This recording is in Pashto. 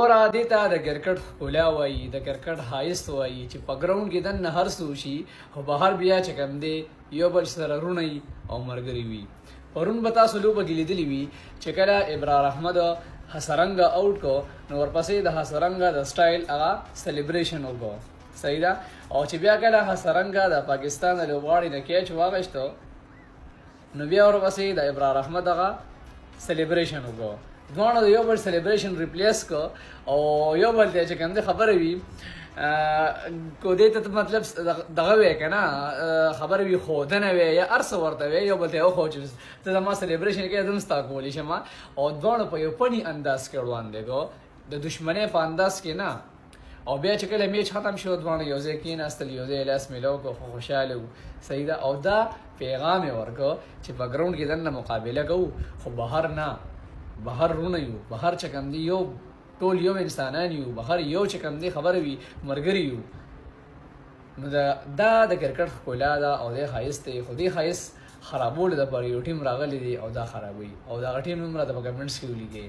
اور دې ته د کرکټ ښکلا وایي، د کرکټ ښایست وایي چې په ګراونډ کې دننه هر څه وشي خو بهر بیا چې کوم دی یو بل سره رونه وي او ملګري وي. پرون به تاسو لوبه کې لیدلې وي چې کله ابرار احمد حسرنګ آوټ کو نو ورپسې د حسرنګ د سټایل هغه سلیبریشن وکړو، صحیح ده. او چې بیا کله حسرنګ د پاکستان د لوبغاړي نه کیچ واغشتو نو بیا ورپسې د ابرار احمد هغه سلیبریشن وکړو. دواړه د یو بل سلیبریشن ریپلیس کو او یو بل ته چې کوم دی خبره وي کو دې ته مطلب دغه وی که نه خبره وي ښودنه وی یا هر څه ورته وی یو بل ته وښو چې ته زما سلیبریشن کوې زه هم ستا کولی شم. او دواړه په یو فني انداز کې روان دی، د دشمنۍ په انداز کې نه. او بیا چې کله میچ ختم شو دواړه یو ځای کېناستل، یو ځای لاس میلاو کړو، خو خوشحاله وو، صحیح ده. او دا پیغام یې ورکړو چې په ګراونډ کې دننه مقابله کوو خو بهر نه، بهر رونه یو، بهر چې کوم دی یو ټول یو انسانان یو، بهر یو چې کوم دی خبره وي ملګري یو. نو دا د کرکټ ښکلا ده او دی ښایست دی. خو دې ښایست خرابولو دپاره یو ټیم راغلی دی او دا خرابوي او دغه ټیم هم راته په کمنټس کې ولیکئ.